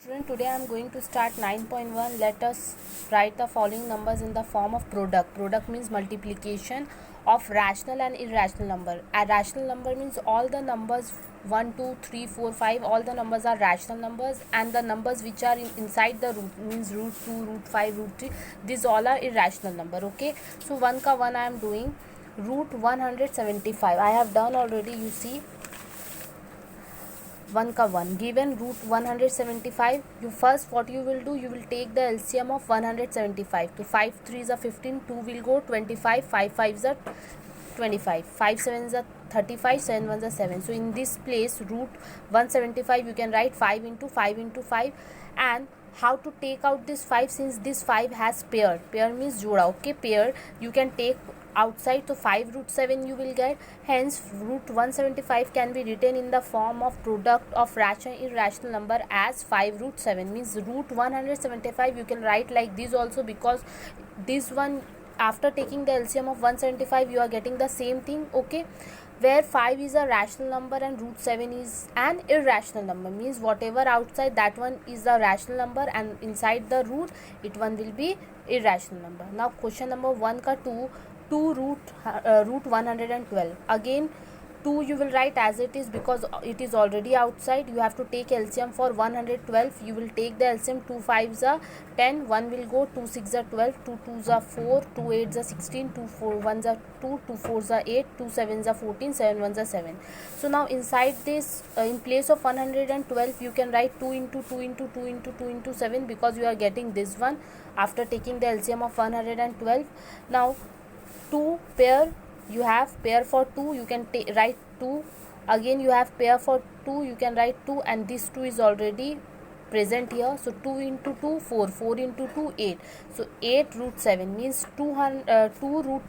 Student, today I am going to start 9.1. Let us write the following numbers in the form of product. Product means multiplication of rational and irrational number. A rational number means all the numbers 1, 2, 3, 4, 5, all the numbers are rational numbers, and the numbers which are inside the root means root 2, root 5, root 3, these all are irrational number. Okay, so 1 ka 1 I am doing root 175. I have done already, you see. 1 का 1 given root 175. You first what you will do, you will take the LCM of 175. So 5 3s are 15, 2 will go 25, 5 5s are 25, 5 7s are 35, 7 1s are 7. So in this place root 175 you can write 5 into 5 into 5. And how to take out this 5, since this 5 has pair means joda. Okay, pair you can take outside, so 5 root 7 you will get. Hence root 175 can be written in the form of product of rational irrational number as 5 root 7, means root 175 you can write like this also, because this one after taking the LCM of 175 you are getting the same thing. Okay, where 5 is a rational number and root 7 is an irrational number, means whatever outside that one is a rational number and inside the root it one will be irrational number. Now question number 1 ka 2 root 112. Again 2 you will write as it is because it is already outside. You have to take LCM for 112. You will take the LCM. 2 5s are 10, 1 will go, 2 6s are 12, 2 2s are 4, 2 8s are 16, 2 4 1s are 2, 2 4s are 8, 2 7s are 14, 7 1s are 7. So now inside this in place of 112 you can write 2 into 2 into 2 into 2 into 7, because you are getting this one after taking the LCM of 112. Now 2 pair, you have pair for 2, you can write 2. Again you have pair for 2, you can write 2, and this 2 is already present here. So 2 into 2 4, 4 into 2 8. So 8 root 7 means 2 root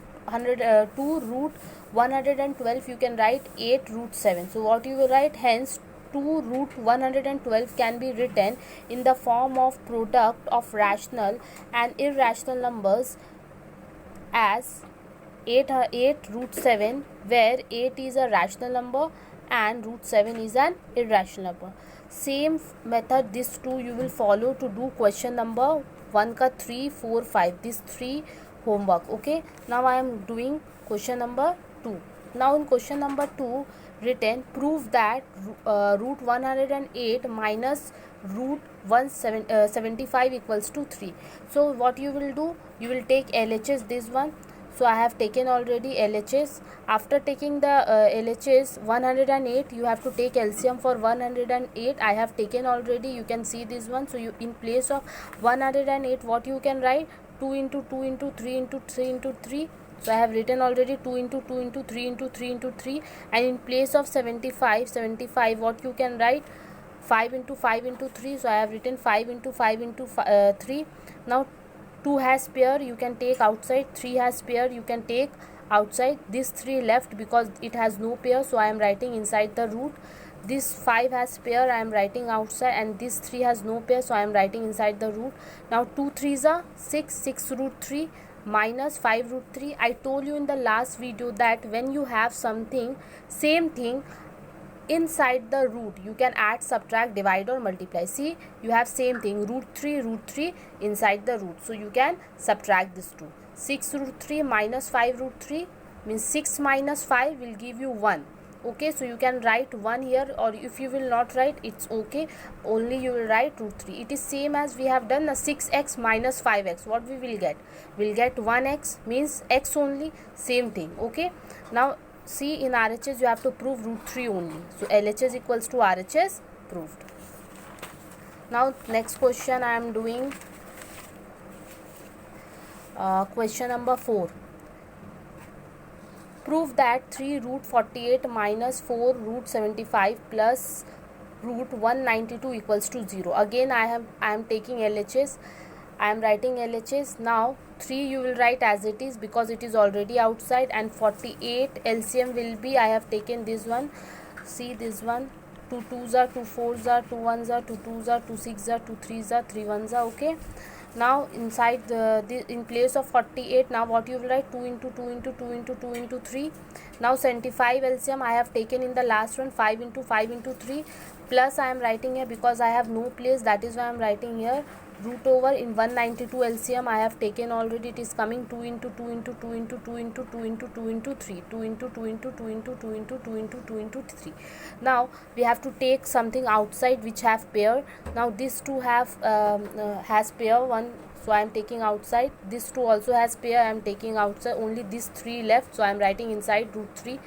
112 you can write 8 root 7. So what you will write, hence 2 root 112 can be written in the form of product of rational and irrational numbers as 8 root 7, where 8 is a rational number and root 7 is an irrational number. Same method this 2 you will follow to do question number 1 ka 3 4 5, this 3 homework. Okay, now I am doing question number 2. Now in question number 2 written, prove that root 108 minus root 175 equals to 3. So what you will do, you will take LHS this one. So I have taken already LHS. After taking the LHS 108, you have to take LCM for 108. I have taken already, you can see this one. So you, in place of 108, what you can write, 2 into 2 into 3 into 3 into 3. So I have written already 2 into 2 into 3 into 3 into 3. And in place of 75 what you can write, 5 into 5 into 3. So I have written 5 into 5 into 3. Now 2 has pair, you can take outside. 3 has pair, you can take outside. This 3 left because it has no pair, so I am writing inside the root. This 5 has pair, I am writing outside, and this 3 has no pair, so I am writing inside the root. Now 2 3s are 6 root 3 minus 5 root 3. I told you in the last video that when you have something same thing inside the root, you can add, subtract, divide or multiply. See, you have same thing, root 3 inside the root, so you can subtract this 2. 6 root 3 minus 5 root 3 means 6 minus 5 will give you 1. Okay, so you can write 1 here, or if you will not write, it's okay, only you will write root 3. It is same as we have done the 6x minus 5x. What we will get? We'll get 1x, means x only, same thing. Okay, now see, in RHS you have to prove root 3 only. So LHS equals to RHS, proved. Now next question I am doing question number 4. Prove that 3 root 48 minus 4 root 75 plus root 192 equals to 0. Again I am taking LHS. I am writing LHS. Now 3 you will write as it is because it is already outside, and 48 LCM will be, I have taken this one. See this one, 2 2s are 2 4s are 2 1s are 2 2s are 2 6s are 2 3s are 3 1s are. Okay, now inside in place of 48, now what you will write, 2 into 2 into 2 into 2 into 3. Now 75 LCM I have taken in the last one, 5 into 5 into 3. plus I am writing here because I have no place, that is why I am writing here root over. In 192 LCM I have taken already, it is coming 2 into 2 into 2 into 2 into 2 into 2 into 3, 2 into 2 into 2 into 2 into 2 into 2 into 3. Now we have to take something outside which have pair. Now this 2 has pair 1, so I am taking outside. This 2 also has pair, I am taking outside. Only these 3 left, so I am writing inside root 3.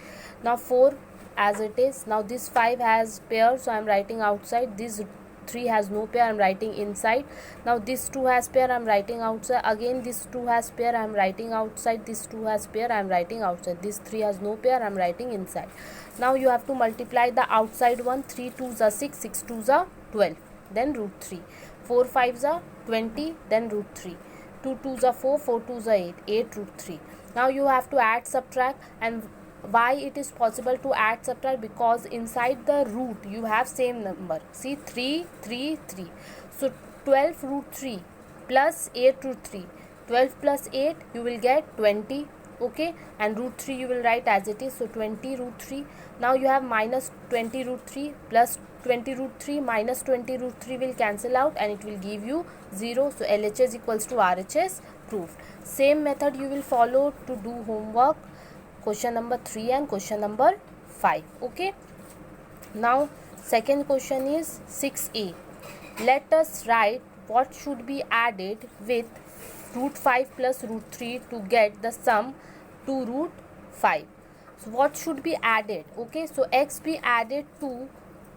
Now 4 as it is. Now this 5 has pair, so I am writing outside. This 3 has no pair, I am writing inside. Now this 2 has pair, I am writing outside. Again this 2 has pair, I am writing outside. This 2 has pair, I am writing outside. This 3 has no pair, I am writing inside. Now you have to multiply the outside one. 3 2s are 6, 6 2s are 12, then root 3. 4 5s are 20, then root 3. 2 2s are 4, 4 2s are 8, 8 root 3. Now you have to add, subtract. And why it is possible to add, subtract? Because inside the root you have same number. See, 3 3 3. So 12 root 3 plus 8 root 3. 12 plus 8 you will get 20. Okay, and root 3 you will write as it is. So 20 root 3. Now you have minus 20 root 3 plus 20 root 3 minus 20 root 3 will cancel out and it will give you 0. So LHS equals to RHS proved. Same method you will follow to do homework, question number 3 and question number 5. Okay, now second question is 6a. Let us write what should be added with root 5 plus root 3 to get the sum to root 5. So what should be added? Okay, so x be added to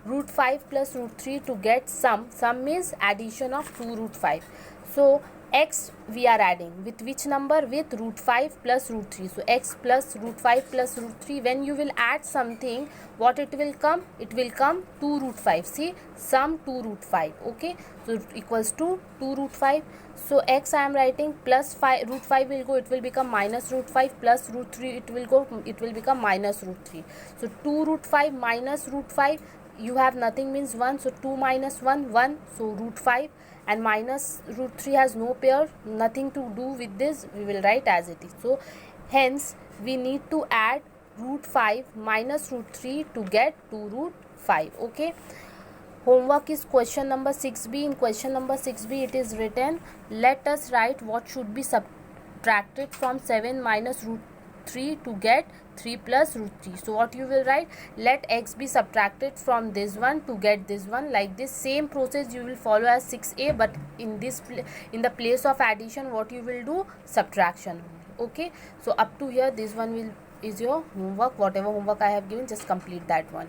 root 5 plus root 3 to get sum. Sum means addition of 2 root 5. So x we are adding with which number? With root 5 plus root 3. So x plus root 5 plus root 3. When you will add something, what it will come? It will come 2 root 5. See, sum 2 root 5. Okay, so equals to 2 root 5. So x I am writing plus 5, root 5 will go, it will become minus root 5, plus root 3 it will go, it will become minus root 3. So 2 root 5 minus root 5, you have nothing means 1. So 2 minus 1, 1. So root 5, and minus root 3 has no pair, nothing to do with this, we will write as it is. So hence we need to add root 5 minus root 3 to get 2 root 5. Okay, homework is question number 6b. In question number 6b it is written, let us write what should be subtracted from 7 minus root 3 to get 3 plus root 3. So what you will write? Let x be subtracted from this one to get this one. Like this same process you will follow as 6a, but in this in the place of addition what you will do? Subtraction. Okay, so up to here this one will is your homework. Whatever homework I have given, just complete that one.